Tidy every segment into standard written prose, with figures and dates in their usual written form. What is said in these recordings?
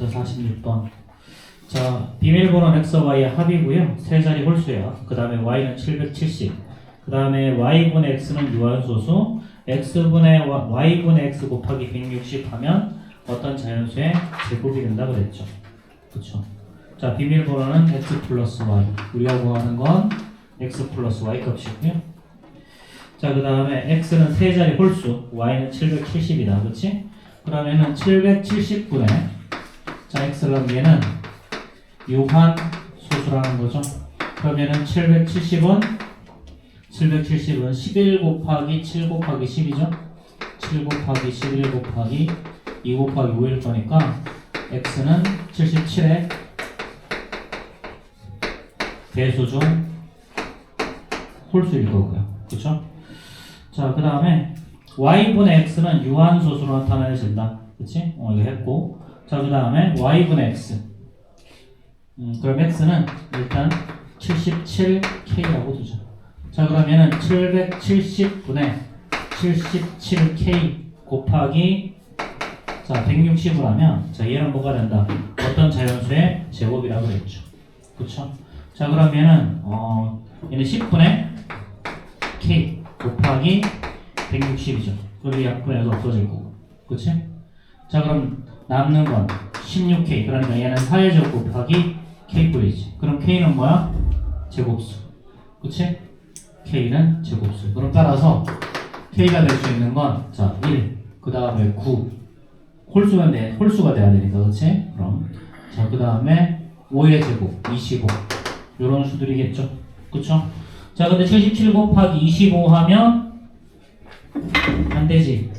자, 46번. 자, 비밀번호는 x와 y의 합이고요. 세 자리 홀수예요. 그 다음에 y는 770. 그 다음에 y분의 x는 유한소수. x분의 y분의 x 곱하기 160 하면 어떤 자연수의 제곱이 된다 그랬죠. 그쵸? 자, 비밀번호는 x 플러스 y. 우리가 구하는 건 x 플러스 y 값이고요. 자, 그 다음에 x는 세 자리 홀수, y는 770이다. 그치? 그러면은 770분의 자, x랑 얘는 유한 소수라는 거죠. 그러면은 770은 11 곱하기 7 곱하기 10이죠. 7 곱하기 11 곱하기 2 곱하기 5일 거니까 x는 77의 배수 중 홀수일 거고요. 그쵸? 자, 그 다음에 y분의 x는 유한소수로 나타내진다. 그치? 이거 했고. 자, 그 다음에 y분의 x. 그럼 x는 일단 77k라고 두자. 자, 그러면은 770분의 77k 곱하기 자 160을 하면 자 얘는 뭐가 된다? 어떤 자연수의 제곱이라고 그랬죠. 그쵸? 자, 그러면은 얘는 10분의 k 곱하기 160이죠. 그리고 약분해서 없어질 거고. 그치? 자, 그럼 남는 건 16k. 그러니까 얘는 4의 제곱 곱하기 k분이지. 그럼 k는 뭐야? 제곱수. 그치? k는 제곱수. 그럼 따라서 k가 될 수 있는 건 자 1, 그 다음에 9. 홀수가 돼야 되니까. 그치? 그럼 자, 그 다음에 5의 제곱 25. 요런 수들이겠죠. 그쵸? 자, 근데 77 곱하기 25 하면 안 되지.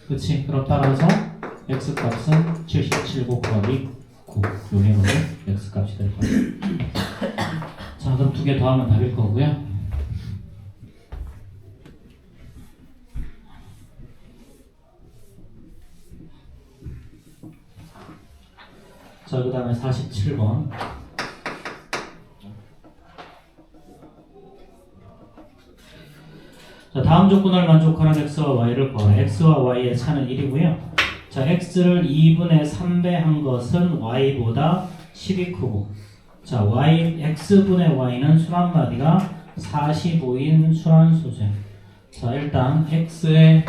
그치? 그럼 따라서 x 값은 77 곱하기 9. 요게 바로 x 값이 될 거예요. 자, 그럼 두 개 더하면 답일 거고요. 자, 그 다음에 47번. 자, 다음 조건을 만족하는 x와 y를 구하라. x와 y의 차는 1이고요. 자, x를 2분의 3배 한 것은 y보다 10이 크고, 자, x분의 y는 수란마디가 45인 수란수죠. 자, 일단 x에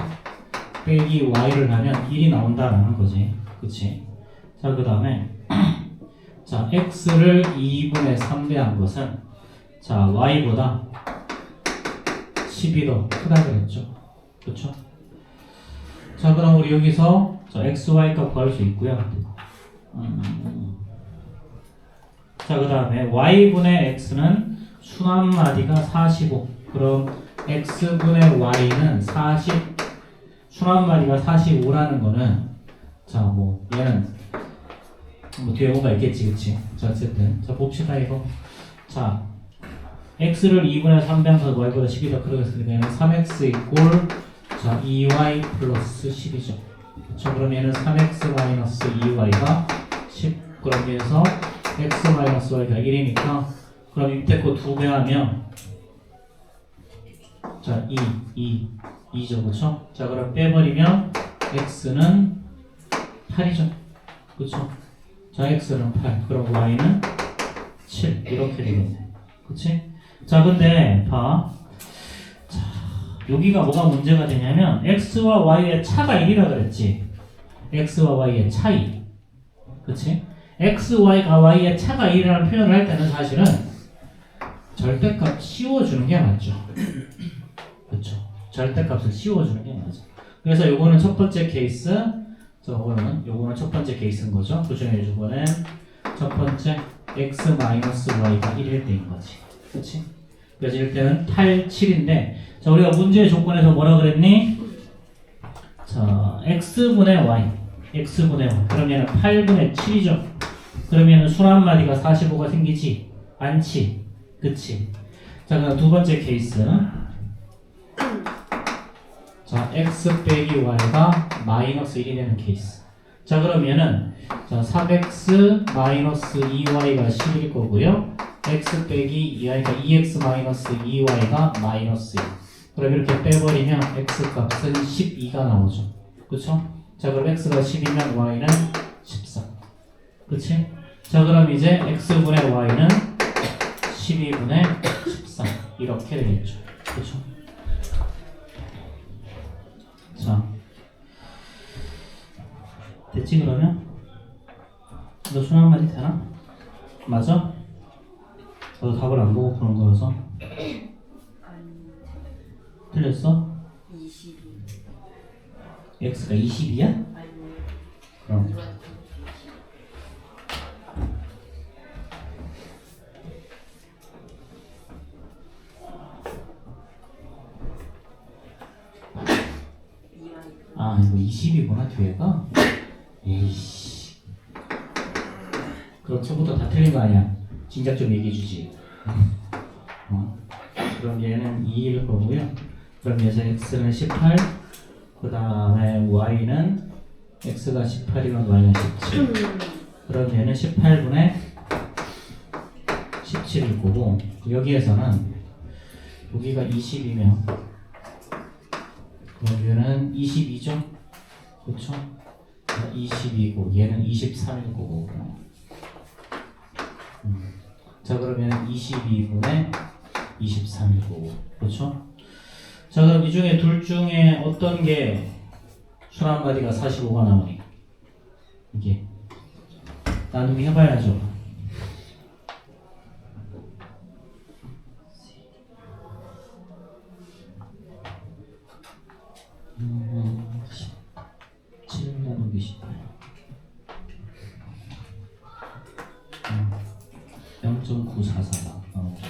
빼기 y를 하면 1이 나온다라는 거지. 그치? 자, 그 다음에 자, x를 2분의 3배 한 것은 자, y보다 10이 더 크다 그랬죠. 그쵸? 자, 그럼 우리 여기서 자, x, y 값 구할 수 있고요. 자, 그 다음에 y분의 x는 순환마디가 45. 그럼 x분의 y는 40. 순환마디가 45라는 거는 자, 뭐 얘는 뭐 뒤에 뭐가 있겠지, 그치? 자, 어쨌든 자, 봅시다 이거. 자, x를 2분의 3배 한서 y보다 10이 더 크겠으니까 얘는 3x 이꼴 자 2y 플러스 10이죠. 그쵸? 그럼 얘는 3x 마이너스 2y가 10. 그럼 여기서 x 마이너스 y가 1이니까 그럼 밑에 거 2배 하면 자 2죠. 그쵸? 자, 그럼 빼버리면 x는 8이죠. 그쵸? 자, x는 8. 그럼 y는 7. 이렇게 되겠네. 그치? 자, 근데 봐. 자, 여기가 뭐가 문제가 되냐면 x와 y의 차가 1이라 그랬지. x와 y의 차이. 그치? x, y가 y의 차가 1이라는 표현을 할 때는 사실은 절대값 씌워주는 게 맞죠. 그쵸? 절대값을 씌워주는 게 맞아. 그래서 요거는 첫 번째 케이스, 요거는 첫 번째 케이스인 거죠. 그 중에 이번엔 첫 번째 x 마이너스 y가 1일 때인 거지. 그치? 그래서 이럴 때는 8, 7인데, 자, 우리가 문제의 조건에서 뭐라 그랬니? 자, x분의 y. 그럼 얘는 8분의 7이죠. 그러면 순환마디가 45가 생기지? 않지? 그치? 자, 그럼 두 번째 케이스. 자, x 빼기 y가 마이너스 1이 되는 케이스. 자, 그러면은 자, 3x 마이너스 2y가 10일 거고요. x 빼기 2y가 2x 마이너스 2y가 마이너스 1. 그럼 이렇게 빼버리면 x 값은 12가 나오죠. 그쵸? 자, 그럼 x가 10이면 y는 14. 그치? 자, 그럼 이제 x분의 y는 12분의 13 이렇게 되겠죠. 그쵸? 자, 됐지 그러면? 너 수능 한마디 되나? 맞아? 너도 답을 안 보고 그런 거여서 틀렸어? 22. x가 20이야? 아니, 그럼 이건 아 이거 20이구나 뒤에가? 에이씨 그럼 처음부터 다 틀린 거 아니야? 진작 좀 얘기해 주지. 그럼 얘는 2일 거고요. 그럼 여기서 x는 18, 그 다음에 y는 x가 18이면 y는 17. 그럼 얘는 18분의 17일 거고, 여기에서는 여기가 20이면 여기는 22죠? 그렇죠? 22고 얘는 23일 거고. 자 그러면 22분의 23일 거고. 그렇죠? 자 그럼 이 중에 둘 중에 어떤 게 수 한 마디가 45가 나오니? 이게 나누기 해봐야죠. 음, 7 나누기 18 0.944가 나오죠.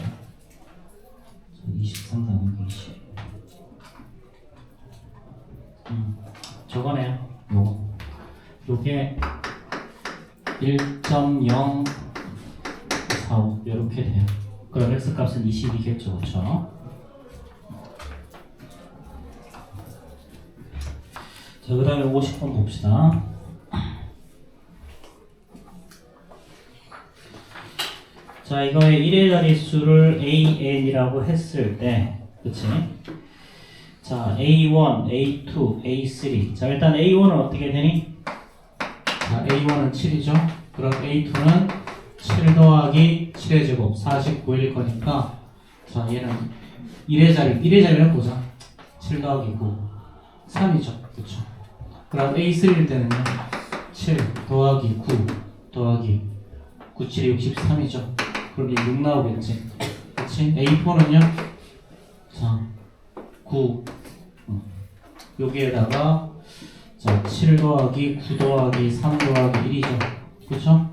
23 나누기 20 저거네요. 요게 1.045 이렇게 돼요. 그럼 x 값은 20이겠죠, 그렇죠? 자, 그 다음에 50번 봅시다. 자, 이거의 1의 자릿수를 AN이라고 했을 때, 그치? 자, A1, A2, A3. 자, 일단 A1은 어떻게 되니? 자, A1은 7이죠? 그럼 A2는 7 더하기 7의 제곱, 49일 거니까, 자, 얘는 1의 자리를 보자. 7 더하기 9, 3이죠. 그쵸? 그럼 A3일 때는요, 7 더하기 9 더하기 9, 7이 63이죠. 그럼 이 6 나오겠지. 그치? A4는요, 자, 9. 여기에다가, 자, 7 더하기 9 더하기 3 더하기 1이죠. 그쵸?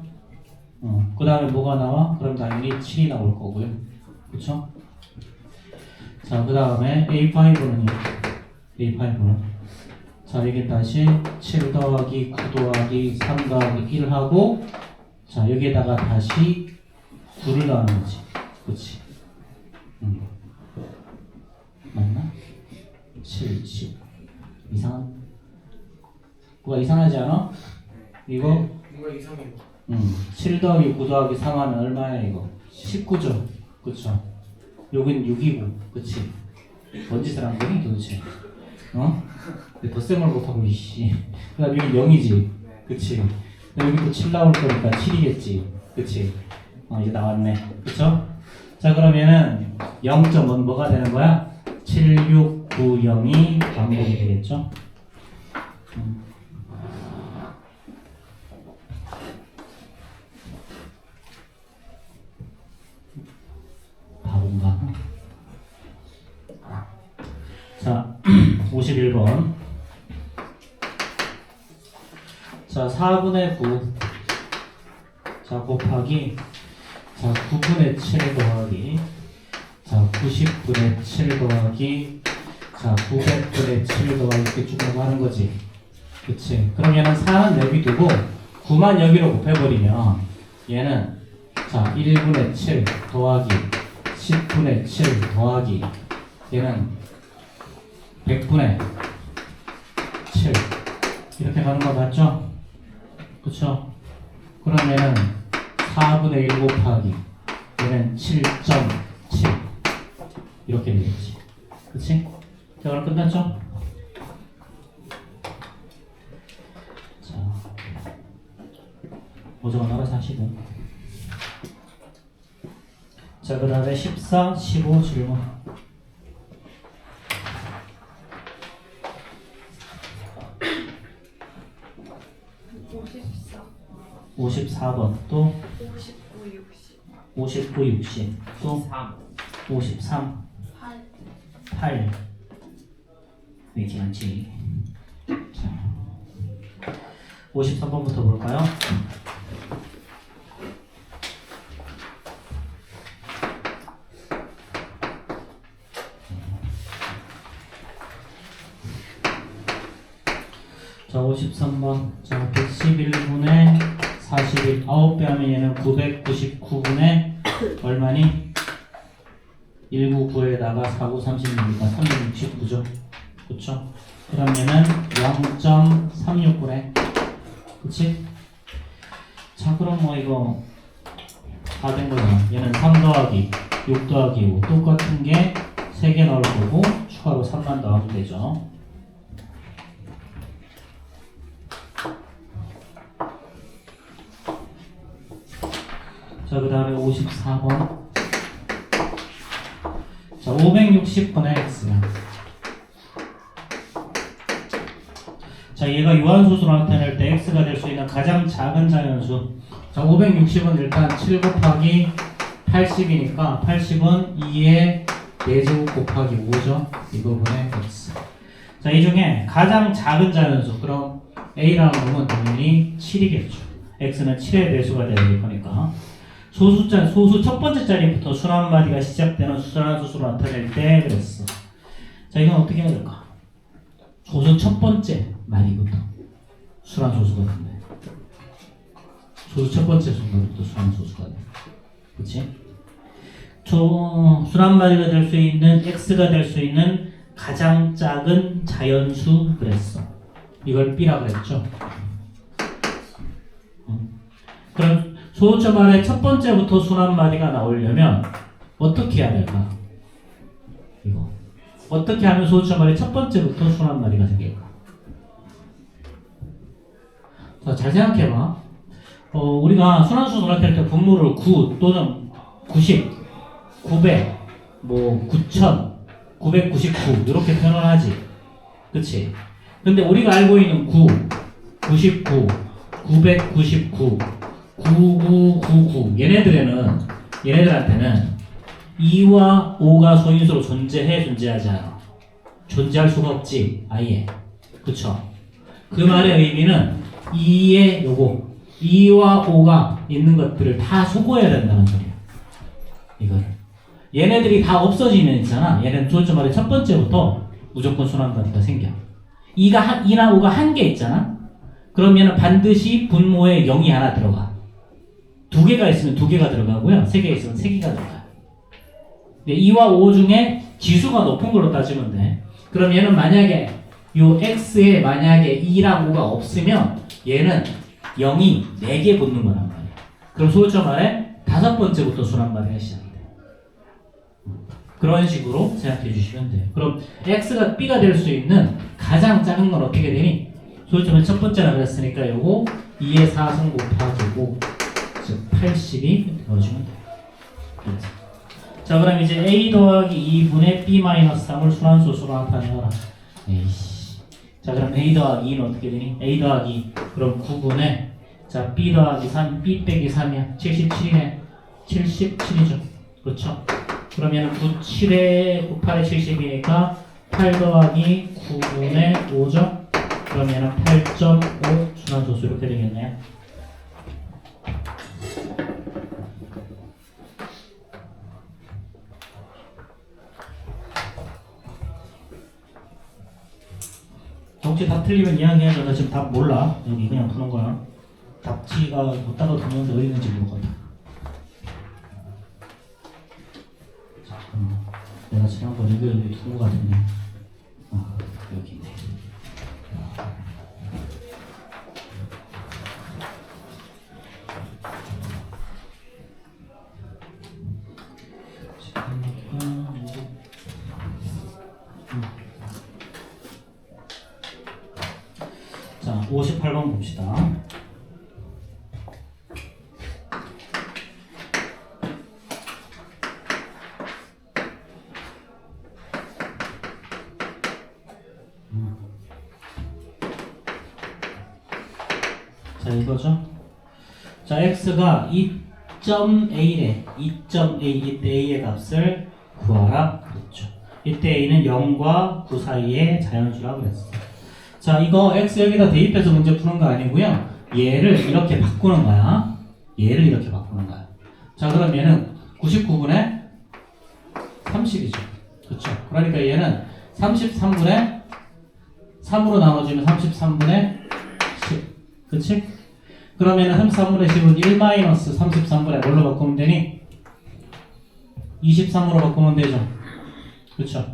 그 다음에 뭐가 나와? 그럼 당연히 7이 나올 거고요. 그쵸? 자, 그 다음에 A5는요, A5는 자, 여기 다시 7 더하기 9 더하기 3 더하기 1하고, 자, 여기에다가 다시 9를 더하는 거지. 그치? 맞나? 7, 10. 뭐가 이상하지 않아? 이거? 뭔가 이상해요. 7 더하기 9 더하기 3 하면 얼마야, 이거? 19죠? 그쵸? 여긴 6이고, 그치? 뭔 짓을 한 거니, 도대체? 덧셈을 못하고, 이씨. 그 다음 여기 0이지? 그치? 여기 또 7 나올 거니까 7이겠지? 그치? 이제 나왔네. 그쵸? 자, 그러면은 0.1 뭐가 되는 거야? 7690이 반복이 되겠죠? 바본가? 자, 51번. 자, 4분의 9. 자, 곱하기. 자, 9분의 7 더하기. 자, 90분의 7 더하기. 자, 900분의 7 더하기. 이렇게 쭉 넘어가는 거지. 그치? 그럼 얘는 4는 내비두고 9만 여기로 곱해버리면 얘는 자, 1분의 7 더하기 10분의 7 더하기 얘는 100분의 7 이렇게 가는 거 맞죠? 그쵸? 그럼 얘는 4분의 1 곱하기 얘는 7.7 이렇게 되겠지. 그치? 자, 그럼 끝났죠? 자, 보정은 알아서 하시고. 자, 그 다음에 14, 15 질문. 54번 또 59, 60 또 53, 8 왜 이렇게 많지? 자, 53번부터 볼까요? 자, 53번. 자, 111분의 41. 9배 하면 얘는 999분의 얼마니? 199에다가 49, 36이니까 369죠. 그쵸? 그럼 얘는 0.369래. 그치? 자, 그럼 뭐 이거 다 된 거잖아. 얘는 3 더하기 6 더하기 5 똑같은 게 3개 나올 거고 추가로 3만 더하면 되죠. 자, 그 다음에 54번. 자, 560분의 x야. 자, 얘가 유한소수로 나타낼 때 x가 될 수 있는 가장 작은 자연수. 자, 560은 일단 7 곱하기 80이니까 80은 2의 4제곱 곱하기 5죠. 이 부분의 x. 자, 이 중에 가장 작은 자연수. 그럼 a라는 놈은 당연히 7이겠죠. x는 7의 배수가 되는 거니까. 소수 첫 번째 자리부터 순 한 마디가 시작되는 수산수수로 나타낼 때 그랬어. 자, 이건 어떻게 해야 될까? 소수 첫 번째 마디부터 순한 소수가 된대. 소수 첫 번째 순간부터 순한 소수가 돼. 그치? 순한 마디가 될 수 있는 x가 될 수 있는 가장 작은 자연수 그랬어. 이걸 b라 그랬죠. 그럼 소수점 아래 첫 번째부터 순 한 마디가 나오려면 어떻게 해야 될까? 이거 어떻게 하면 소수점 아래 첫 번째부터 순 한 마디가 생길까? 자, 잘 생각해봐. 우리가 순환수수 나타낼 때 분모를 9 또는 90, 900, 뭐 9000, 999 이렇게 표현을 하지. 그치? 근데 우리가 알고 있는 9, 99, 999, 9999 얘네들한테는 2와 5가 소인수로 존재하지 않아. 존재할 수가 없지. 아예. 그쵸? 그 말의 의미는 2의 요거 2와 5가 있는 것들을 다 소거해야 된다는 소리야. 이거를. 얘네들이 다 없어지면 있잖아. 얘네는 소수점 아래 첫 번째부터 무조건 순환마디가 생겨. 2나 5가 한 개 있잖아. 그러면 반드시 분모에 0이 하나 들어가. 2개가 있으면 2개가 들어가고요. 3개 있으면 3개가 들어가요. 2와 5 중에 지수가 높은 걸로 따지면 돼. 그럼 얘는 만약에 요 x에 만약에 2랑 5가 없으면 얘는 0이 4개 붙는 거란 말이야. 그럼 소수점 아래 5번째부터 순환마디가 시작이 돼. 그런 식으로 생각해 주시면 돼요. 그럼 x가 b가 될 수 있는 가장 작은 건 어떻게 되니? 소수점은 첫 번째라 그랬으니까 요거 2의 4승 곱하기 5 즉 80이 되어주면 돼요. 자, 그럼 이제 a 더하기 2분의 b-3을 순환소수로 나타내라. 에이씨. 자, 그럼 a 더하기 2는 어떻게 되니? a 더하기 그럼 9분의 자 b 더하기 3, b 빼기 3이야. 77이네. 77이죠. 그렇죠? 그러면 9, 7에 9, 8에 70이니까 8 더하기 9분의 5죠? 그러면 8.5 순환소수 이렇게 되겠네요. 혹시 답 틀리면 이야기해줘. 나 지금 답 몰라. 여기 그냥 푸는 거야. 답지가 못 따라 두는데 어디 있는지 모르거든. 자, 그럼 내가 지난번 여기 둔 거 같은데. 아, 여기 있네. 자, 58번 봅시다. 자, 이거죠. 자, x가 2.a래. 2.a, 이때 a의 값을 구하라. 그렇죠. 이때 a는 0과 9 사이의 자연수라고 그랬어. 자, 이거 x 여기다 대입해서 문제 푸는 거 아니고요. 얘를 이렇게 바꾸는 거야. 얘를 이렇게 바꾸는 거야. 자, 그럼 얘는 99분의 30이죠. 그렇죠. 그러니까 얘는 33분의 3으로 나눠주면 33분의 10. 그치? 그러면은 33분의 10은 1-33분의 뭘로 바꾸면 되니? 23으로 바꾸면 되죠. 그쵸?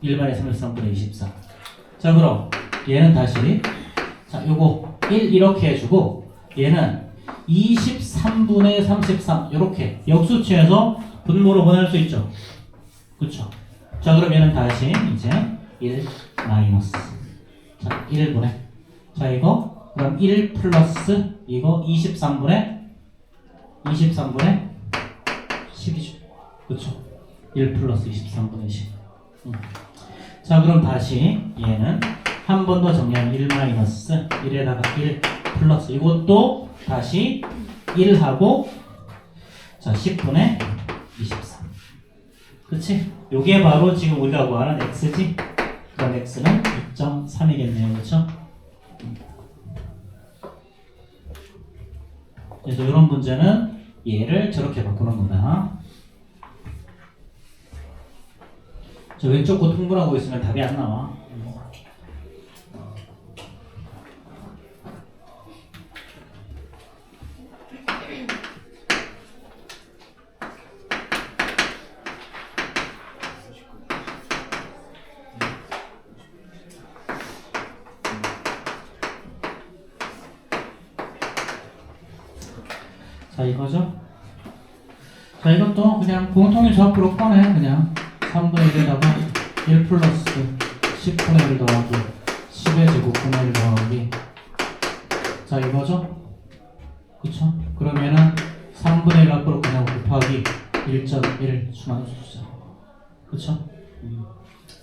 1-33분의 24. 자, 그럼 얘는 다시 자, 요거 1 이렇게 해주고 얘는 23분의 33 이렇게 역수치해서 분모로 보낼 수 있죠. 그쵸? 자, 그럼 얘는 다시 이제 1 마이너스 자, 1분의 자, 이거 그럼 1 플러스 이거 23분의 10이죠. 그쵸? 1 플러스 23분의 10. 자, 그럼 다시 얘는 한 번 더 정리하면 1 마이너스 1에다가 1 플러스 이것도 다시 1하고 자 10분의 23. 그치? 요게 바로 지금 우리가 구하는 x지? 그럼 x는 2.3이겠네요. 그쵸? 그래서 이런 문제는 얘를 저렇게 바꾸는 거다. 저 왼쪽 거 통분하고 있으면 답이 안 나와. 자, 이거죠? 자, 이것도 그냥 공통의 조합으로 꺼내. 그냥 3분의 1에다가 1 플러스 10분의 1 더하기 10의 제곱분의 1 더하기 자, 이거죠? 그쵸? 그러면은 3분의 1 앞으로 그냥 곱하기 1.1 순환수죠. 그쵸?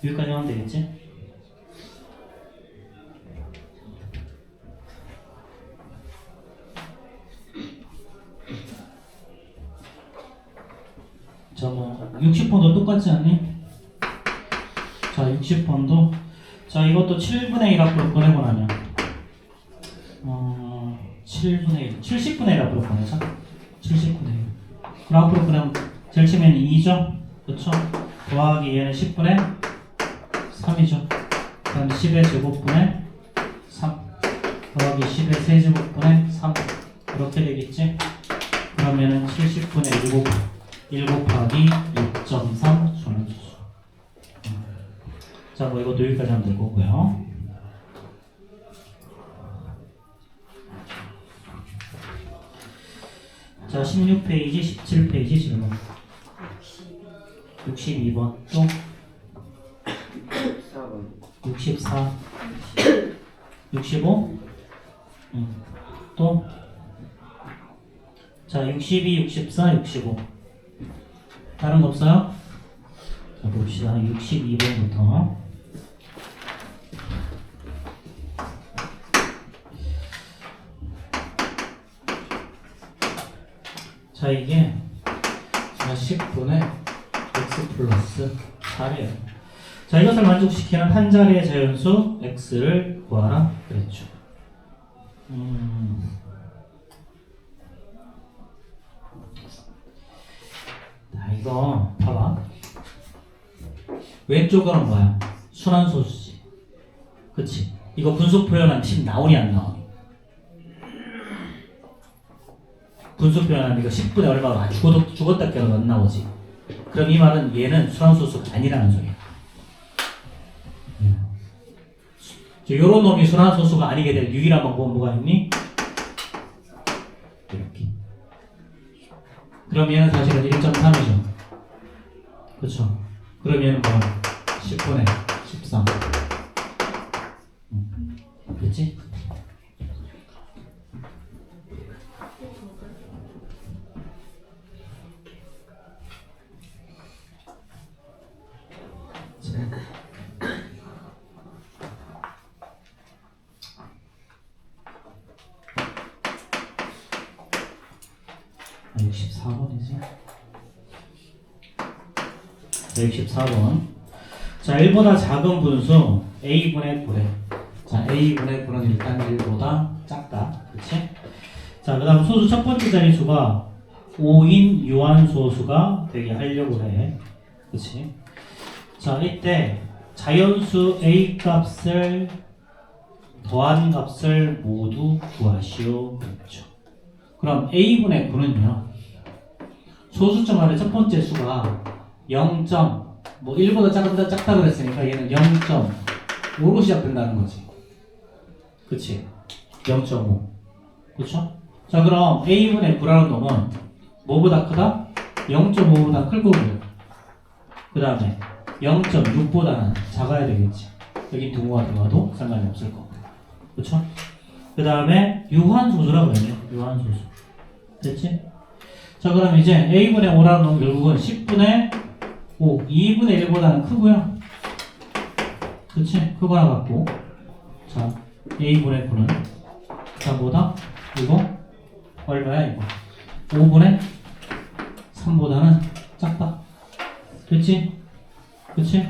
여기까지 하면 되겠지? 자, 뭐 60번도 똑같지 않니? 자, 60번도 자, 이것도 7분의 1 앞으로 꺼내고 나면 7분의 1, 70분의 1 앞으로 꺼내자. 70분의 1 그럼 앞으로 그럼 제일 치면 2죠? 그쵸? 더하기 얘는 10분의 3이죠. 그럼 10의 제곱분의 3 더하기 10의 세제곱분의 3 이렇게 되겠지? 그러면은 70분의 1 곱하기 6.3 순환수수. 자, 뭐 이것도 여기까지 하면 될 거고요. 자, 16페이지, 17페이지 질문. 62번 또 64 65 또 자, 62, 64, 65 다른 거 없어요? 자, 봅시다. 62번부터 자, 이게 10분의 x 플러스 4예요. 자, 이것을 만족시키는 한 자리의 자연수 x를 구하라 그랬죠. 자, 이거 봐봐. 왼쪽은 뭐야? 순환소수지. 그치? 이거 분수 표현하면 지금 나오니 안 나오니? 분수 표현하면 이거 10분의 얼마가 죽었다 깨어도 안 나오지. 그럼 이 말은 얘는 순환소수가 아니라는 소리야. 요런 놈이 순환소수가 아니게 될 유일한 방법은 뭐가 있니? 이렇게. 그럼 얘는 사실은 1.3이죠. 그쵸? 그럼 얘는 뭐 10분의 13. 그치? 64번이지. 자, 64번. 자, 1보다 작은 분수 a분의 9래. 자, a분의 9는 일단 1보다 작다. 그치? 자, 그 다음 소수 첫 번째 자리수가 5인 유한소수가 되게 하려고 해. 그치? 자, 이때 자연수 a 값을 더한 값을 모두 구하시오. 그렇죠. 그럼 a분의 9는요. 소수점 안에 첫 번째 수가 0. 뭐 1보다 작다 그랬으니까 얘는 0.5로 시작된다는 거지. 그치? 0.5. 그쵸? 자, 그럼 a분의 9라는 놈은 뭐보다 크다? 0.5보다 클 거고요. 그 다음에 0.6보다는 작아야 되겠지. 여기 등호가 들어가도 상관이 없을 거고. 그쵸? 그 다음에 유한소수라고 그러네요. 유한소수. 됐지? 자, 그럼 이제 a분의 5라는 놈은 결국은 10분의 5, 2분의 1보다는 크고요. 그치? 크거나 같고. 자, a분의 9는 자, 뭐다? 이거 얼마야 이거? 5분의 3보다는 작다. 됐지? 그치?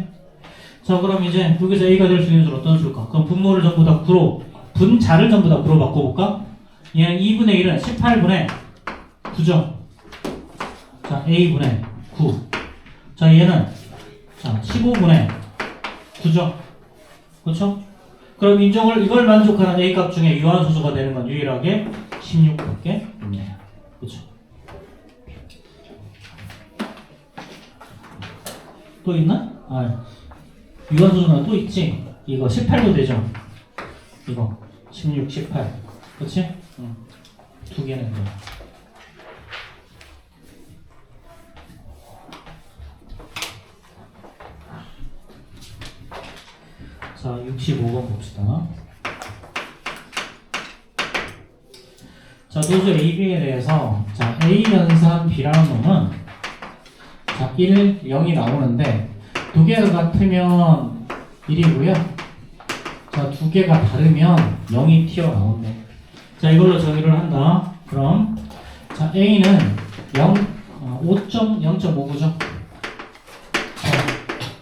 자, 그럼 이제 여기서 a가 될 수 있는 수는 어떤 수일까? 그럼 분모를 전부 다 9로, 분자를 전부 다 9로 바꿔볼까? 얘는 2분의 1은 18분의 9죠. 자, a분의 9. 자, 얘는 자 15분의 9죠. 그렇죠? 그럼 이걸 만족하는 a 값 중에 유한소수가 되는 건 유일하게 16밖에 없네요. 그렇죠? 또 있나? 아, 유한소수는 또 있지. 이거 18도 되죠. 이거 16, 18. 그렇지? 응. 두 개는 거. 자, 65번 봅시다. 자, 도수 AB에 대해서 자, A 연산 B라는 놈은 자, 1, 0이 나오는데 두 개가 같으면 1이고요. 자, 두 개가 다르면 0이 튀어나온대. 자, 이걸로 정의를 한다. 그럼 자, A는 0.5죠.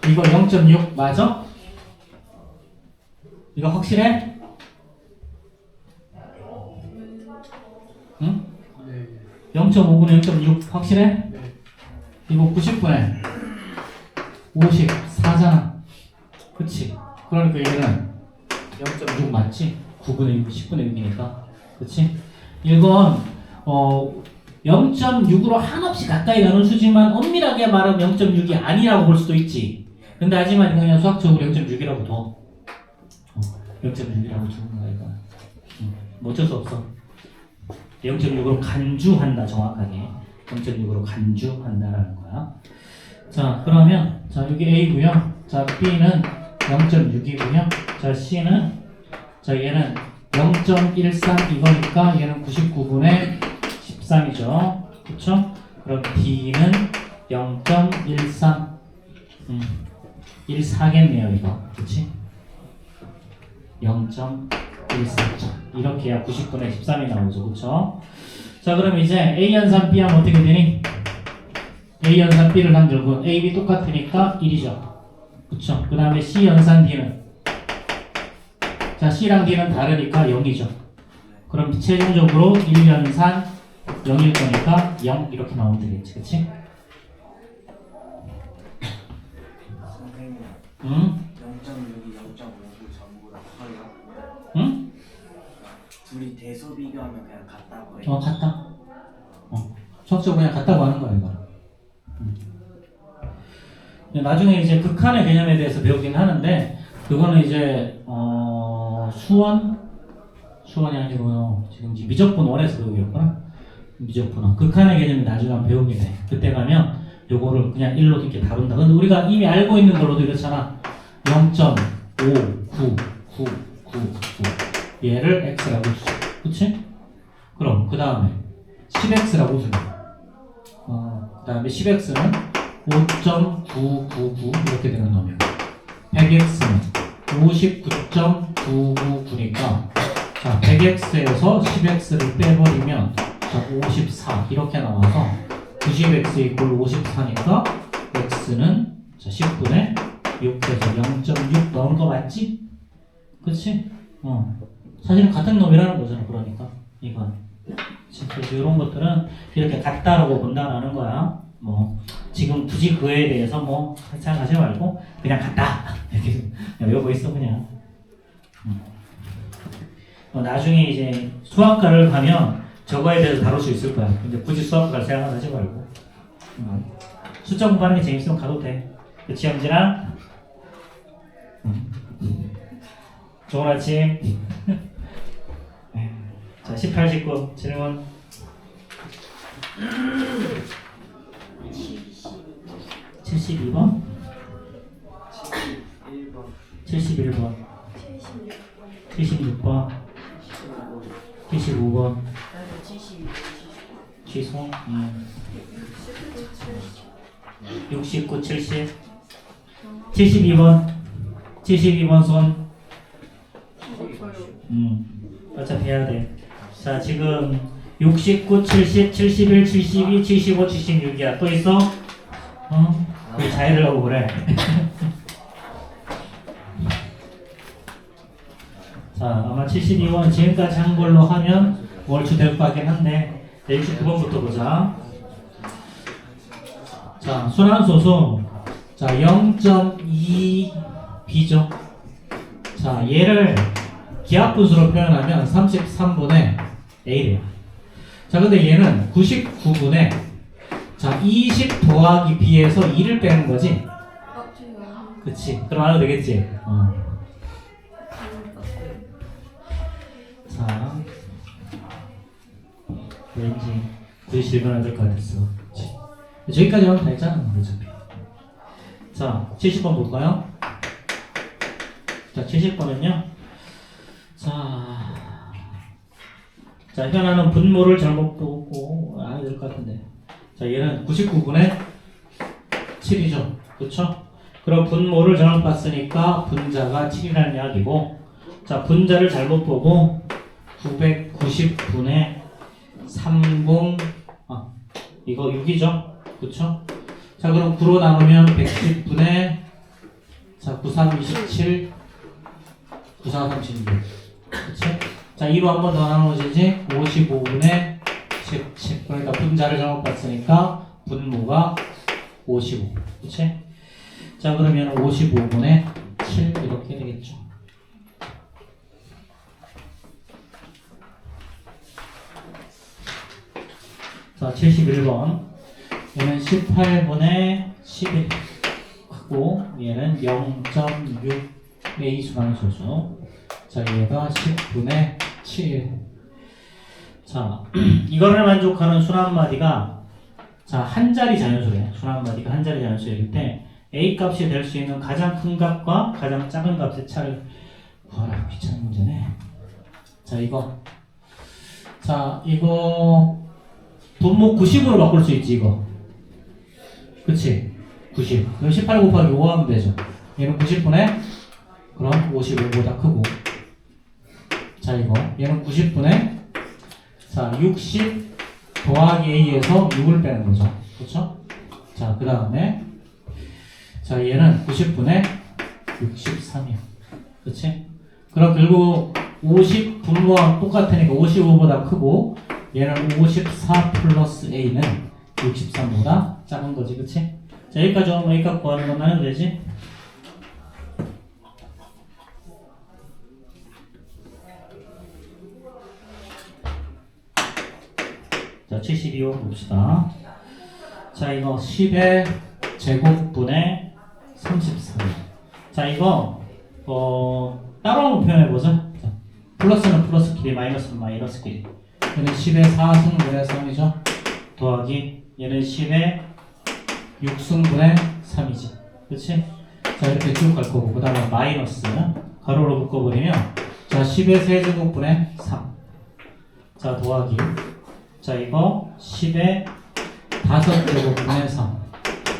이거 0.6 맞아? 이거 확실해? 응? 네. 0.5분의 0.6 확실해? 네. 이거 90분의 54잖아. 그치? 그러니까 얘는 0.6 맞지? 9분의 6, 10분의 6이니까. 그치? 이건 0.6으로 한없이 가까이 가는 수지만 엄밀하게 말하면 0.6이 아니라고 볼 수도 있지. 근데 하지만 이건 그냥 수학적으로 0.6이라고 둬. 0.6이라고 주는 거야, 이거. 뭐 어쩔 수 없어. 0.6으로 간주한다, 정확하게. 0.6으로 간주한다라는 거야. 자, 그러면, 자, 여기 A고요. 자, B는 0.6이고요. 자, C는, 자, 얘는 0.13 이거니까 얘는 99분의 13이죠. 그쵸? 그럼 D는 0.13. 14겠네요, 이거. 그치? 0.14. 이렇게 해야 90분의 13이 나오죠. 그쵸? 자, 그럼 이제 A 연산 B 하면 어떻게 되니? A 연산 B를 한 결국은 A, B 똑같으니까 1이죠. 그쵸? 그 다음에 C 연산 D는 자, C랑 D는 다르니까 0이죠. 그럼 최종적으로 1 연산 0일 거니까 0 이렇게 나오면 되겠지. 그치? 선생님, 응? 0.6이 0.59 전부 다 커요. 응? 둘이 대소 비교하면 그냥 같다고 해요. 같다. 수학적으로 그냥 같다고 하는 거야, 이거. 나중에 이제 극한의 개념에 대해서 배우긴 하는데, 그거는 이제, 수원이 아니고요. 지금 미적분 원에서 배우겠구나. 미적분은. 극한의 개념이 나중에 한번 배우게 돼. 그때 가면 요거를 그냥 1로 이렇게 다룬다. 근데 우리가 이미 알고 있는 걸로도 이렇잖아. 0.59999. 얘를 x라고 주죠. 그치? 그럼 그 다음에 10x라고 주죠. 그 다음에 10x는 5.999 이렇게 되는 놈이고 100x는 59.999니까 자 100x에서 10x를 빼버리면 자, 54 이렇게 나와서 90x 이꼴 54니까 x는 자 10분의 6에서 0.6 넣은 거 맞지? 그치? 사실은 같은 놈이라는 거잖아. 그러니까 이건 그래서 이런 것들은 이렇게 같다라고 본다라는 거야. 뭐 지금 굳이 그에 대해서 뭐 생각하지 말고 그냥 같다 이렇게 외우고 있어 그냥. 나중에 이제 수학과를 가면 저거에 대해서 다룰 수 있을 거야. 근데 굳이 수학과를 생각하지 말고 숫자 공부하는 게 재밌으면 가도 돼. 그치 영진아? 좋은 아침. 자 18, 19 질문. 72번? 71번 76번 75번 취소 69, 70 72번 손 어차피 해야 돼. 자 지금 69, 70, 71, 72, 75, 76이야. 또 있어? 왜 자해를 하고 그래? 자 아마 72번 지금까지 한 걸로 하면 얼추 될 것 같긴 한데 69번부터 보자. 자 순환소수 자 0.2b죠. 자 얘를 기하분수로 표현하면 33분의 a래요. 자 근데 얘는 99분의 자 20 더하기 b에서 2를 빼는 거지. 그치. 그럼 알아도 되겠지. 자 왠지 굳이 질문해야 될 것 같았어. 저기까지 하면 다 했잖아 어차피. 자 70번 볼까요? 자 70번은요 자 현아는 분모를 잘못 보고 안 해야 될 것 같은데. 자 얘는 99분의 7이죠. 그쵸? 그럼 분모를 잘못 봤으니까 분자가 7이라는 이야기고, 자 분자를 잘못 보고 990분의 30 이거 6이죠. 그쵸? 자 그럼 9로 나누면 110분의 자 93, 27 94, 36 그치? 자 2로 한 번 더 나누어지지 55분의 17 그러니까 분자를 잘못 봤으니까 분모가 55 그치? 자 그러면 55분의 7 이렇게 되겠죠. 자 71번 얘는 18분의 11 크고 얘는 0.6 A 순환소수. 자 얘가 10분의 7. 자 이거를 만족하는 순환마디가 자 한 자리 자연수래. 순환마디가 한 자리 자연수일 때 A 값이 될 수 있는 가장 큰 값과 가장 작은 값의 차를 구하라. 귀찮은 문제네. 자 이거 분모 90으로 바꿀 수 있지 이거. 그치? 90. 그럼 18 곱하기 5 하면 되죠. 얘는 90분의 그럼 55보다 크고. 자 이거 얘는 90분의 자 60 더하기 A에서 6을 빼는 거죠. 그쵸? 자 그 다음에 자 얘는 90분의 63이야. 그치? 그럼 결국 50 분모와 똑같으니까 55보다 크고 얘는 54 플러스 A는 63보다 작은 거지. 그치? 자 여기까지 오면 A 값 구하는 것만 해도 되지? 자 72호 봅시다. 자 이거 10의 제곱분의 33. 자 이거 따로 한번 표현해보자. 자, 플러스는 플러스끼리 마이너스는 마이너스끼리. 얘는 10의 4승분의 3이죠. 더하기 얘는 10의 6승분의 3이지. 그치? 자 이렇게 쭉 갈 거고 그 다음에 마이너스 가로로 묶어버리면 자 10의 세제곱분의 3. 자 더하기 자 이거 10의 5제곱분의 3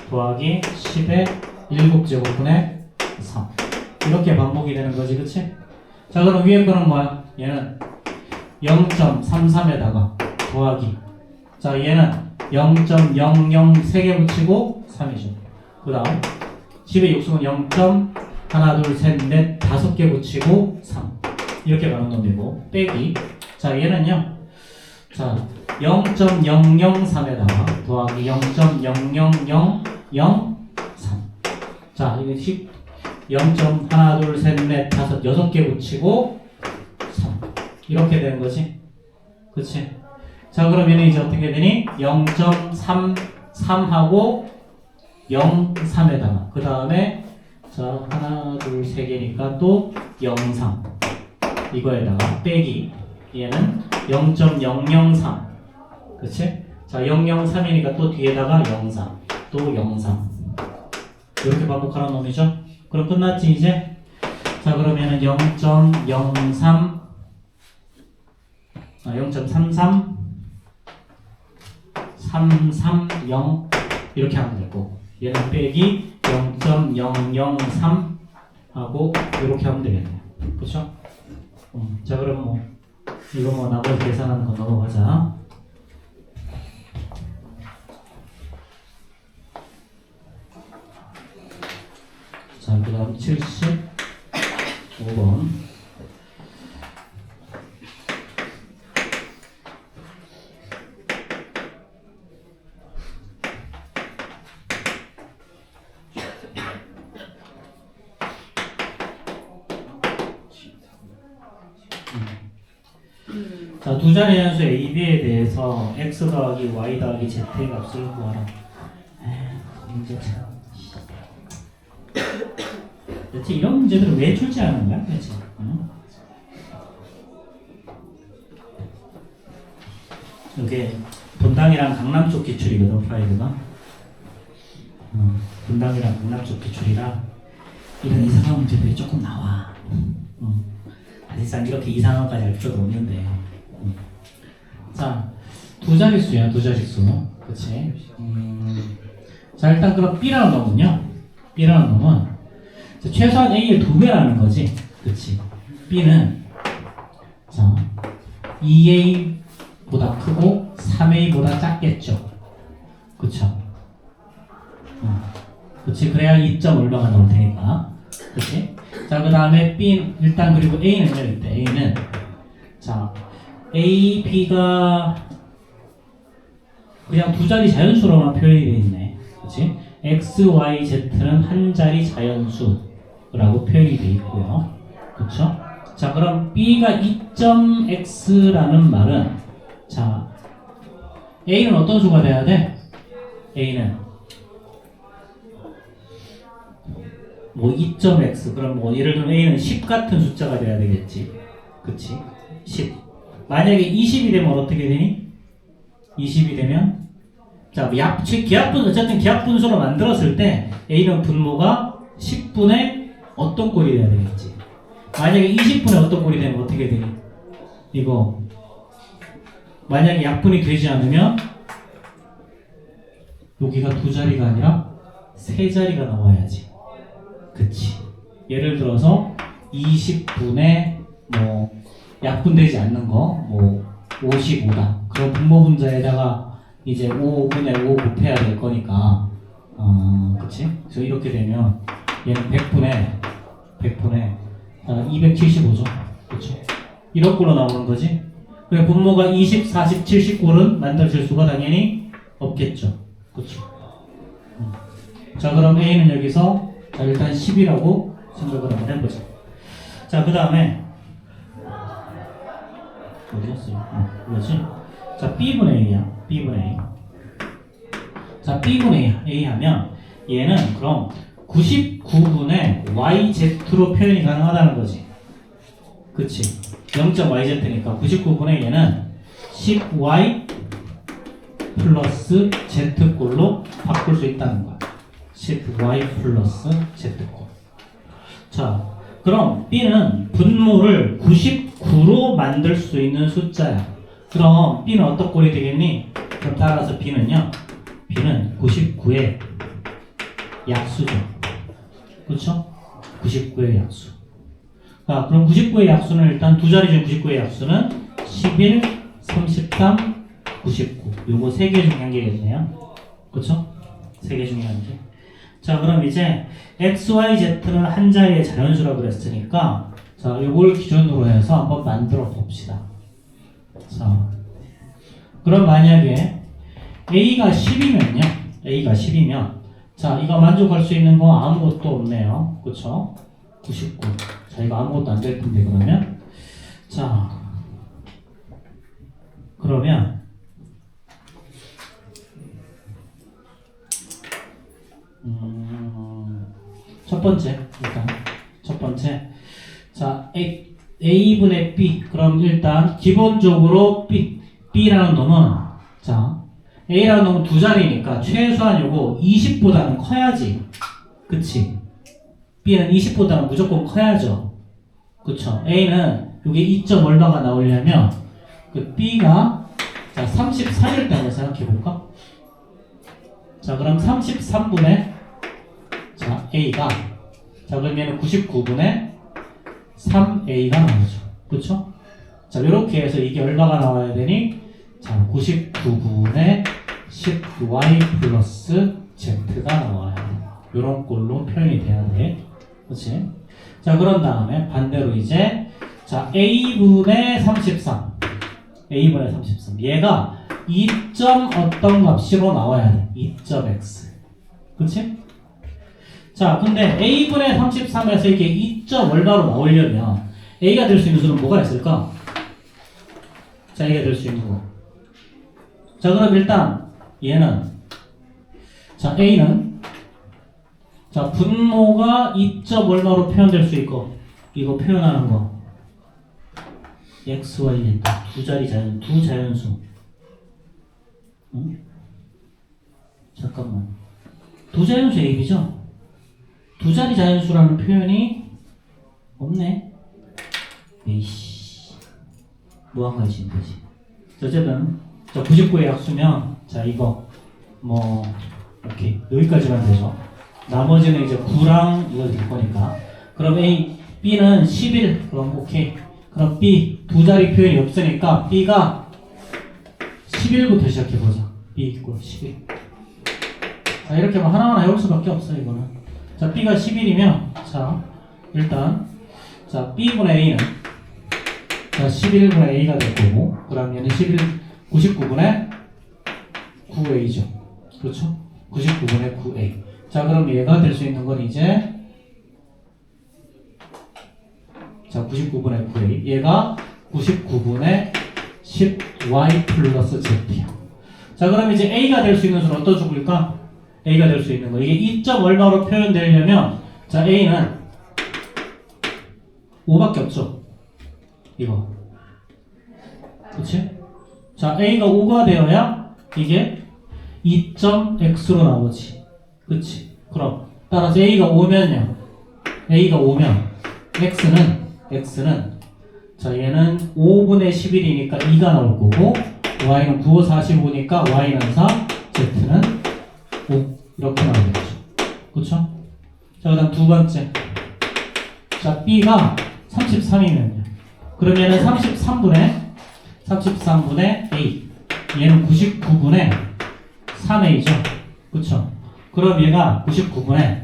더하기 10의 7제곱분의 3 이렇게 반복이 되는 거지. 그치? 자 그럼 위에 거는 뭐야? 얘는 0.33에다가 더하기. 자, 얘는 0.00 3개 붙이고 3이죠. 그 다음 10의 육수는 0. 하나, 둘, 셋, 넷, 5개 붙이고 3. 이렇게 가는 놈이고, 빼기. 자, 얘는요. 자, 0.003에다가 더하기 0.0003. 자, 이게 10, 0. 하나, 둘, 셋, 넷, 5, 6개 붙이고 3. 이렇게 되는 거지. 그치? 자, 그러면 이제 어떻게 되니? 0.33하고 03에다가 그 다음에 자, 하나, 둘, 세 개니까 또 03 이거에다가 빼기 얘는 0.003 그치? 자, 003이니까 또 뒤에다가 03 또 03 이렇게 반복하는 놈이죠? 그럼 끝났지 이제? 자, 그러면은 0.03 0.33 330 이렇게 하면 되고 얘는 빼기 0.003 하고 이렇게 하면 되겠네요. 그렇죠? 자, 그럼 뭐 이거 뭐 나머지 계산하는 거 넘어가자. 자, 그 다음 75번. 자, 두 자리 함수 a, b에 대해서 x 더하기 y 더하기 z의 값을 구하라. 문제 참. 대체 이런 문제들은 왜 출제하는 거야? 대체? 응? 이게 분당이랑 강남 쪽 기출이거든, 파일가. 분당이랑 강남 쪽 기출이라 이런 이상한 문제들이 조금 나와. 사실상 이렇게 이상한 까지 할 필요도 없는데. 자, 두 자릿수야, 두 자릿수. 그치? 자, 일단 그럼 B라는 놈은요. B라는 놈은 최소한 A의 2배라는 거지. 그치? B는 자, 2A보다 크고 3A보다 작겠죠. 그쵸? 그치? 그래야 2점 얼마가 나올 테니까. 그치? 자, 그 다음에 B, 일단 그리고 A는요, 이때 A는 자, A, B가 그냥 두 자리 자연수로만 표현이 되어 있네. 그치? X, Y, Z는 한 자리 자연수라고 표현이 되어 있고요. 그쵸? 자, 그럼 B가 2.X라는 말은 자, A는 어떤 수가 돼야 돼? A는 뭐 2.x 그럼 뭐 예를 들면 A는 10 같은 숫자가 돼야 되겠지. 그치? 10. 만약에 20이 되면 어떻게 되니? 20이 되면 자, 기하분 어쨌든 기하분수로 만들었을 때 A는 분모가 10분의 어떤 꼴이 돼야 되겠지. 만약에 20분의 어떤 꼴이 되면 어떻게 되니? 이거 만약에 약분이 되지 않으면 여기가 두 자리가 아니라 세 자리가 나와야지. 그치. 예를 들어서 20분의 뭐 약분되지 않는 거 뭐 55다. 그럼 분모 분자에다가 이제 5분의 5 곱해야 될 거니까 그치? 그래서 이렇게 되면 얘는 100분의 275죠. 그쵸? 이런 꼴로 나오는 거지. 그래 분모가 20, 40, 70꼴은 만들어질 수가 당연히 없겠죠. 그쵸? 자, 그럼 A는 여기서 자, 일단 10이라고 생각을 한번 해보자. 자, 그 다음에 어디였어요? 이거지? 자, B분의 A야. B분의 A. 자, B분의 A 하면 얘는 그럼 99분의 YZ로 표현이 가능하다는 거지. 그치? 0.YZ니까 99분의 얘는 10Y 플러스 Z꼴로 바꿀 수 있다는 거야. 10Y 플러스 Z꼴. 자, 그럼 B는 분모를 99로 만들 수 있는 숫자야. 그럼 B는 어떤 꼴이 되겠니? 그럼 따라서 B는요. B는 99의 약수죠. 그렇죠? 99의 약수. 자, 그럼 99의 약수는 일단 두 자리 중 99의 약수는 11, 33, 99. 요거 3개 중에 한 개겠네요. 그쵸? 3개 중에 한 개. 자, 그럼 이제 x, y, z는 한 자리의 자연수라고 그랬으니까 자, 요걸 기준으로 해서 한번 만들어 봅시다. 자, 그럼 만약에 a가 10이면요. a가 10이면 자, 이거 만족할 수 있는 거 아무것도 없네요. 그쵸? 99. 자, 이거 아무것도 안 될 텐데 그러면 자, 그러면 첫 번째 일단 첫 번째 자 A분의 B 그럼 일단 기본적으로 B라는 놈은 자 A라는 놈은 두 자리니까 최소한 요거 20보다는 커야지 그치 B는 20보다는 무조건 커야죠 그쵸 A는 요게 2점 얼마가 나오려면 그 B가 자 33일 때 한번 생각해볼까 자 그럼 33분의 자 A가 자 그러면 99분의 3A가 나오죠 그쵸? 자 이렇게 해서 이게 얼마가 나와야 되니 자 99분의 10y 플러스 z가 나와요 요런 꼴로 표현이 돼야 돼 그치? 자 그런 다음에 반대로 이제 자 A분의 33 A분의 33 얘가 2점 어떤 값으로 나와야 돼 2.x 그치? 자, 근데 A분의 33에서 이게 2점 얼마로 나오려면 A가 될 수 있는 수는 뭐가 있을까? 자, A가 될 수 있는 거. 자, 그럼 일단 얘는 자, A는 자, 분모가 2점 얼마로 표현될 수 있고 이거 표현하는 거 X, Y, Z 두 자연수 응? 잠깐만 두 자연수 A이죠? 두 자리 자연수라는 표현이 없네. 에이씨. 뭐한 거야, 지금 거지. 어쨌든, 자, 99의 약수면, 자, 이거, 뭐, 오케이. 여기까지만 되죠. 나머지는 이제 9랑 이거 될 거니까. 그럼 B는 11. 그럼 오케이. 그럼 B, 두 자리 표현이 없으니까 B가 11부터 시작해보자. B 이꼴 11. 자, 이렇게 뭐 하나하나 해올 수밖에 없어, 이거는. 자, B가 11이면, 자, 일단, 자, B분의 A는, 자, 11분의 A가 될 거고, 그 다음 얘는 99분의 9A죠. 그렇죠? 99분의 9A. 자, 그럼 얘가 될 수 있는 건 이제, 자, 99분의 9A. 얘가 99분의 10Y 플러스 Z야. 자, 그럼 이제 A가 될 수 있는 수는 어떤 수일까? A가 될 수 있는 거. 이게 2점 얼마로 표현되려면, 자, A는 5밖에 없죠. 이거. 그치? 자, A가 5가 되어야 이게 2.x로 나오지. 그치? 그럼, 따라서 A가 5면요. A가 5면, X는, 자, 얘는 5분의 11이니까 2가 나올 거고, Y는 9, 45니까 Y는 4, Z는 5. 이렇게 나오겠죠. 그쵸? 자, 그 다음 두 번째. 자, B가 33이면요. 그러면은 33분의 A. 얘는 99분의 3A죠. 그쵸? 그럼 얘가 99분의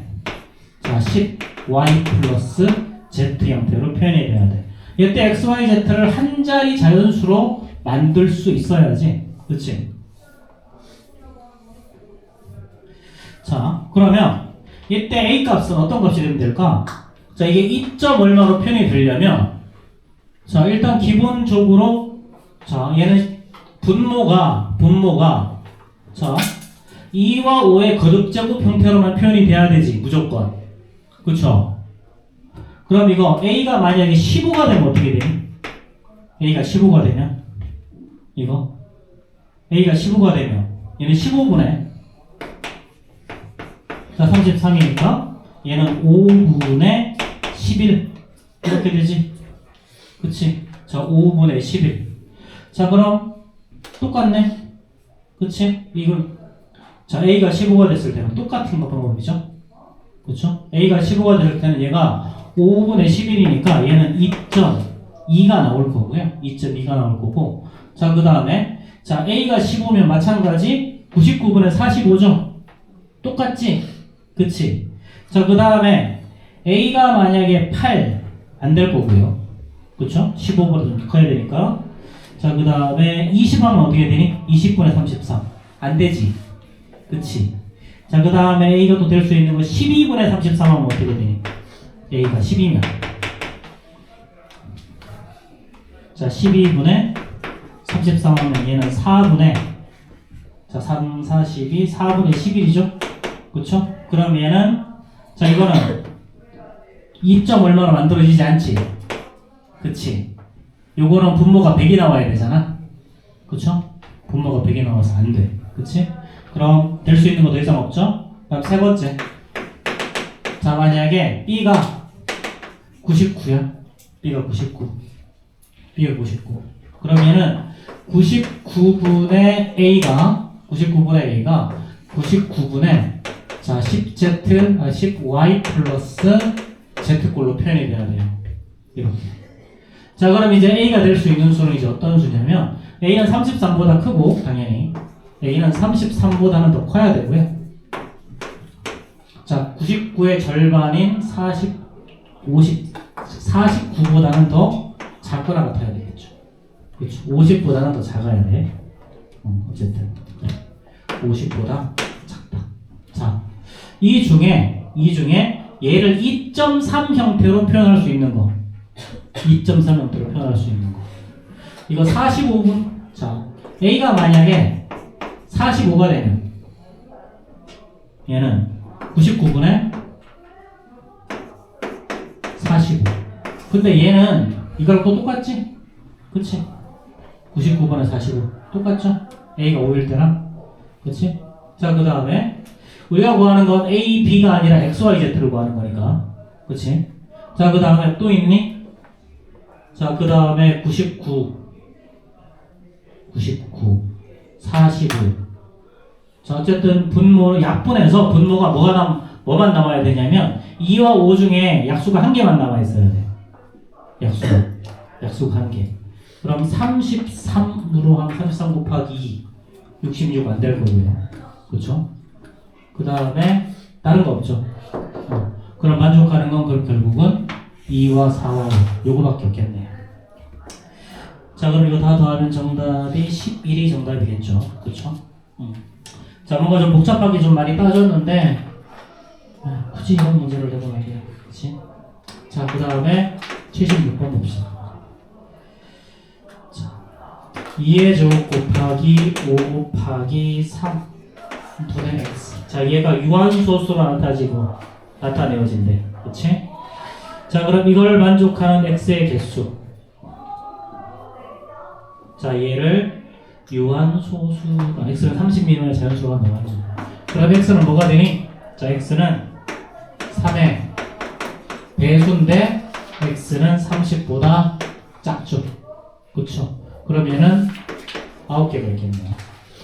자, 10Y 플러스 Z 형태로 표현이 돼야 돼. 이때 X, Y, Z를 한 자리 자연수로 만들 수 있어야지. 그치? 자, 그러면 이때 A 값은 어떤 값이 되면 될까? 자, 이게 2점 얼마로 표현이 되려면 자, 일단 기본적으로 자, 얘는 분모가 자, 2와 5의 거듭제곱 형태로만 표현이 돼야 되지, 무조건. 그쵸? 그럼 이거 A가 만약에 15가 되면 어떻게 되니? A가 15가 되면 이거 A가 15가 되면 얘는 15분의 자, 33이니까 얘는 5분의 11 이렇게 되지. 그치? 자, 5분의 11. 자, 그럼 똑같네. 그치? 이걸 자, A가 15가 됐을 때는 똑같은 방법이죠. 그쵸? A가 15가 될 때는 얘가 5분의 11이니까 얘는 2.2가 나올 거고요. 2.2가 나올 거고. 자, 그 다음에 자, A가 15면 마찬가지 99분의 45죠. 똑같지? 그치? 자, 그 다음에 A가 만약에 8 안 될 거고요. 그쵸? 15보다 좀 커야 되니까. 자, 그 다음에 20 하면 어떻게 되니? 20분의 33. 안 되지. 그치? 자, 그 다음에 A가 또 될 수 있는 거 12분의 33 하면 어떻게 되니? A가 10이면. 자, 12분의 33 하면 얘는 4분의, 자, 3, 4, 12, 4분의 11이죠? 그쵸? 그럼 얘는, 자, 이거는 2점 얼마로 만들어지지 않지? 그치? 요거는 분모가 100이 나와야 되잖아? 그쵸? 분모가 100이 나와서 안 돼. 그치? 그럼 될 수 있는 거 더 이상 없죠? 그럼 세 번째. 자, 만약에 B가 99야. B가 99. B가 99. 그럼 얘는 99분의 A가 99분의 자 10y 플러스 z꼴로 표현이 돼야 돼요. 이렇게. 자, 그럼 이제 A가 될 수 있는 수는 이제 어떤 수냐면 A는 33보다 크고 당연히 A는 33보다는 더 커야 되고요. 자, 99의 절반인 49보다는 더 작거나 같아야 되겠죠. 그렇죠. 50보다는 더 작아야 돼. 어쨌든 50보다 작다. 자, 이 중에 얘를 2.3 형태로 표현할 수 있는 거. 2.3 형태로 표현할 수 있는 거. 이거 45분. 자, A가 만약에 45가 되면 얘는 99분의 45. 근데 얘는 이거랑 또 똑같지? 그치? 99분의 45. 똑같죠? A가 5일 때랑. 그치? 자, 그 다음에 우리가 구하는 건 A, B가 아니라 X, Y, Z를 구하는 거니까. 그치? 자, 그 다음에 또 있니? 자, 그 다음에 99, 45. 자, 어쨌든 분모, 약분해서 분모가 뭐만 남아야 되냐면 2와 5 중에 약수가 한 개만 남아 있어야 돼. 약수가 한 개. 그럼 33으로 하면 33 곱하기 2, 66 안 될 거고요. 그쵸? 그 다음에 다른 거 없죠. 그럼 만족하는 건 그럼 결국은 2와 4와 5 요거밖에 없겠네요. 자, 그럼 이거 다 더하면 정답이 11이 정답이겠죠. 그쵸? 자, 뭔가 좀 복잡하게 좀 많이 빠졌는데 굳이 이런 문제를 내고 말이야. 그치? 자, 그 다음에 76번 봅시다. 자, 2의 제곱 곱하기 5 곱하기 3 분의 x. 자, 얘가 유한소수로 나타내어진대. 그치? 자, 그럼 이걸 만족하는 x의 개수. 자, 얘를 유한소수가 x는 30 미만의 자연수가 나와야죠. 그럼 x는 뭐가 되니? 자, x는 3의 배수인데 x는 30보다 작죠. 그쵸? 그럼 얘는 9개가 있겠네요.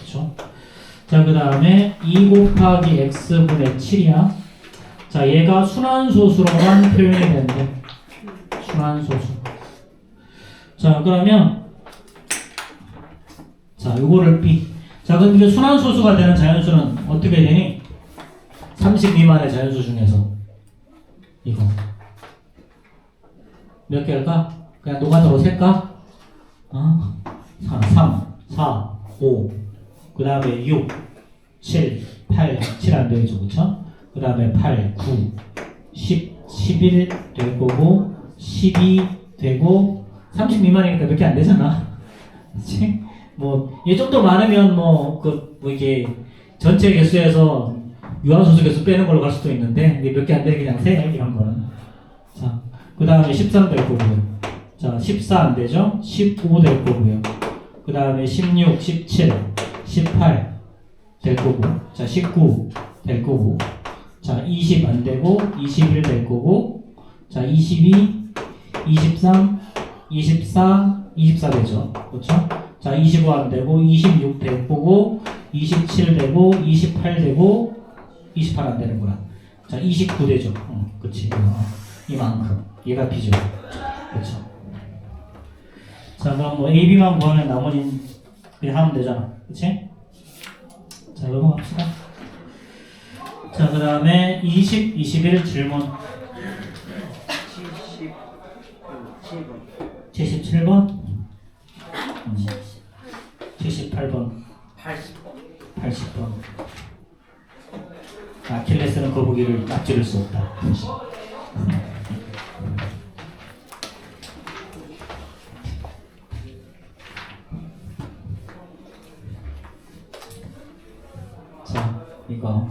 그쵸? 자, 그 다음에 2 곱하기 x분의 7이야. 자, 얘가 순환소수로만 표현이 되는데 순환소수. 자, 그러면 자, 요거를 B. 자, 그럼 이게 순환소수가 되는 자연수는 어떻게 되니? 30 미만의 자연수 중에서 이거 몇 개일까? 그냥 노가다로 셀까? 3, 4, 5 그 다음에 6, 7, 8, 7 안 되죠, 그쵸? 그 다음에 8, 9, 10, 11 될 거고 12 되고 30 미만이니까 몇 개 안 되잖아. 그치? 이 정도 많으면 이게 전체 개수에서 유한소수 개수 빼는 걸로 갈 수도 있는데 몇 개 안 되는 그냥 세 이런 거는. 자, 그 다음에 13 될 거고요. 자, 14 안 되죠? 15 될 거고요. 그 다음에 16, 17, 18 될 거고. 자, 19 될 거고. 자, 20 안 되고 21 될 거고. 자, 22, 23, 24, 24 되죠. 그렇죠? 자, 25 안 되고 26 될 거고 27 되고 28 되고 28 안 되는 거야. 자, 29 되죠. 그치. 이만큼. 얘가 B죠. 그쵸. 자, 그럼 A, B만 구하면 나머지는 그냥 하면 되잖아. 그치? 자, 넘어갑시다. 자, 그 다음에 20, 21 질문. 77번? 78번. 80번. 아킬레스는 거북이를 앞지를 수 없다. 자, 이거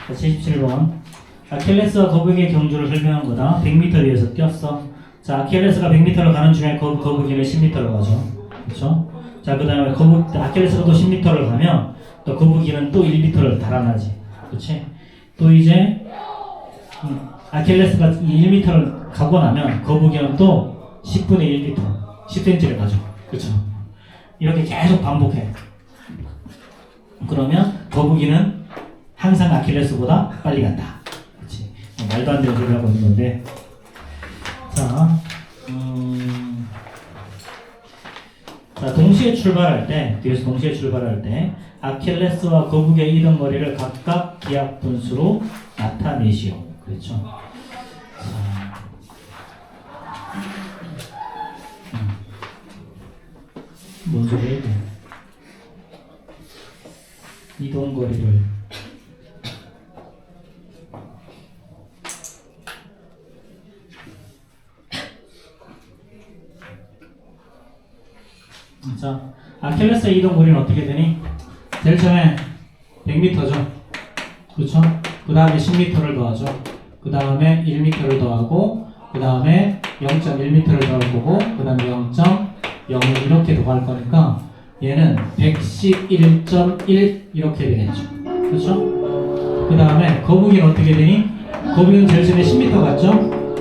77번. 아킬레스와 거북이의 경주를 설명한 거다. 100m 위에서 뛰었어. 자, 아킬레스가 100m를 가는 중에 거북이는 10m를 가죠. 그렇죠? 자, 그 다음에 아킬레스가 또 10m를 가면 또 거북이는 또 1m를 달아나지. 그렇지? 또 이제 아킬레스가 1m를 가고 나면 거북이는 또 10분의 1m, 10cm를 가죠. 그렇죠? 이렇게 계속 반복해. 그러면 거북이는 항상 아킬레스보다 빨리 간다. 그렇지? 말도 안 되는 소리를 하고 있는 건데. 자, 자, 동시에 출발할 때, 뒤에서 동시에 출발할 때, 아킬레스와 거북이의 이동 거리를 각각 기압 분수로 나타내시오. 그렇죠? 자, 뭔 소리야, 이게? 이동 거리를. 자, 아킬레스의 이동 거리는 어떻게 되니? 제일 처음에 100m죠. 그렇죠? 그 다음에 10m를 더하죠. 그 다음에 1m를 더하고, 그 다음에 0.1m를 더할 거고, 그 다음에 0.01 이렇게 더할 거니까 얘는 111.1 이렇게 되겠죠. 그렇죠? 그 다음에 거북이는 어떻게 되니? 거북이는 제일 처음에 10m 갔죠?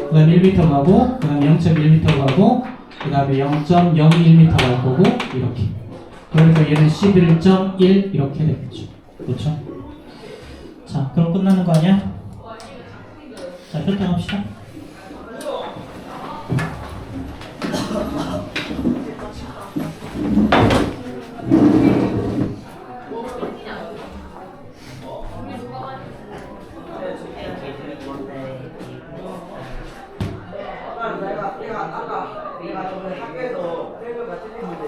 그 다음에 1m 가고, 그 다음에 0.1m 가고, 그 다음에 0.01m 갈 거고, 이렇게. 그러니까 얘는 11.1 이렇게 되겠죠. 그렇죠? 자, 그럼 끝나는 거 아니야? 자, 설탕합시다. 내가 저번에 학교에서 셀프가 틀렸는데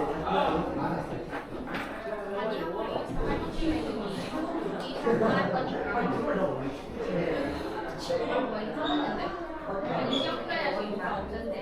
친구랑 많이 사는데 아니 시험때 거의 다 없는데